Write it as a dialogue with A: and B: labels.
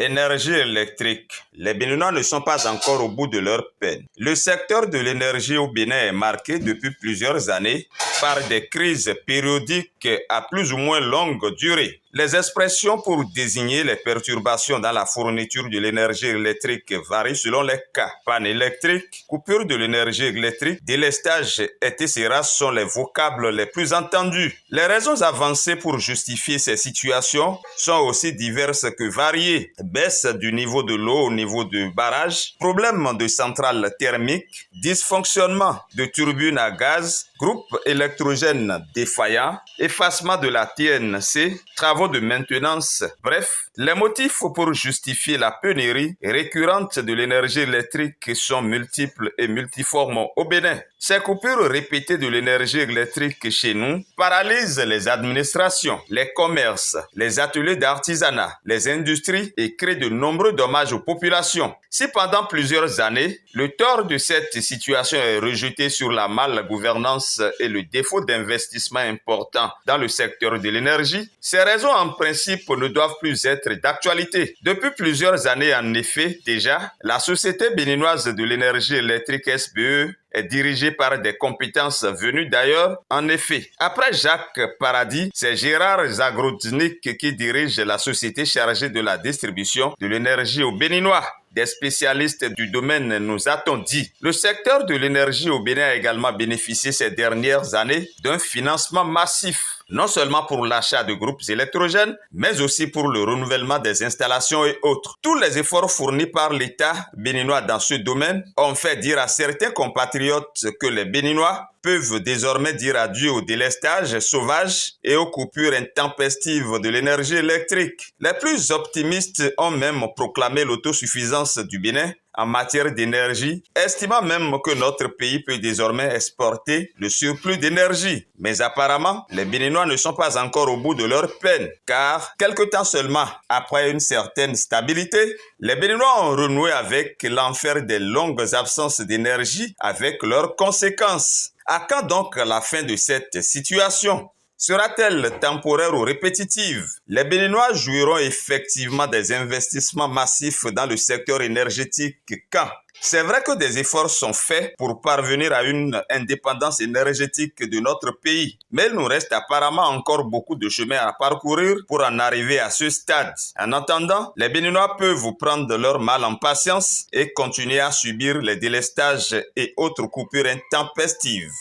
A: Énergie électrique. Les Béninois ne sont pas encore au bout de leur peine. Le secteur de l'énergie au Bénin est marqué depuis plusieurs années par des crises périodiques à plus ou moins longue durée. Les expressions pour désigner les perturbations dans la fourniture de l'énergie électrique varient selon les cas. Panne électrique, coupure de l'énergie électrique, délestage, etc. sont les vocables les plus entendus. Les raisons avancées pour justifier ces situations sont aussi diverses que variées. Baisse du niveau de l'eau au niveau du barrage, problème de centrales thermiques, dysfonctionnement de turbines à gaz, groupe électrogène défaillant, effacement de la TNC, travaux de maintenance. Bref, les motifs pour justifier la pénurie récurrente de l'énergie électrique sont multiples et multiformes au Bénin. Ces coupures répétées de l'énergie électrique chez nous paralysent les administrations, les commerces, les ateliers d'artisanat, les industries et créent de nombreux dommages aux populations. Si pendant plusieurs années, le tort de cette situation est rejeté sur la malgouvernance et le défaut d'investissement important dans le secteur de l'énergie, ces raisons en principe ne doivent plus être d'actualité. Depuis plusieurs années en effet, déjà, la Société béninoise de l'énergie électrique SBE est dirigée par des compétences venues d'ailleurs. En effet, après Jacques Paradis, c'est Gérard Zagrodnik qui dirige la société chargée de la distribution de l'énergie aux Béninois. Des spécialistes du domaine nous a-t-on dit. Le secteur de l'énergie au Bénin a également bénéficié ces dernières années d'un financement massif, non seulement pour l'achat de groupes électrogènes, mais aussi pour le renouvellement des installations et autres. Tous les efforts fournis par l'État béninois dans ce domaine ont fait dire à certains compatriotes que les Béninois peuvent désormais dire adieu au délestage sauvage et aux coupures intempestives de l'énergie électrique. Les plus optimistes ont même proclamé l'autosuffisance du Bénin en matière d'énergie, estimant même que notre pays peut désormais exporter le surplus d'énergie. Mais apparemment, les Béninois ne sont pas encore au bout de leur peine, car quelque temps seulement après une certaine stabilité, les Béninois ont renoué avec l'enfer des longues absences d'énergie avec leurs conséquences. À quand donc la fin de cette situation ? Sera-t-elle temporaire ou répétitive? Les Béninois jouiront effectivement des investissements massifs dans le secteur énergétique quand? C'est vrai que des efforts sont faits pour parvenir à une indépendance énergétique de notre pays, mais il nous reste apparemment encore beaucoup de chemin à parcourir pour en arriver à ce stade. En attendant, les Béninois peuvent prendre leur mal en patience et continuer à subir les délestages et autres coupures intempestives.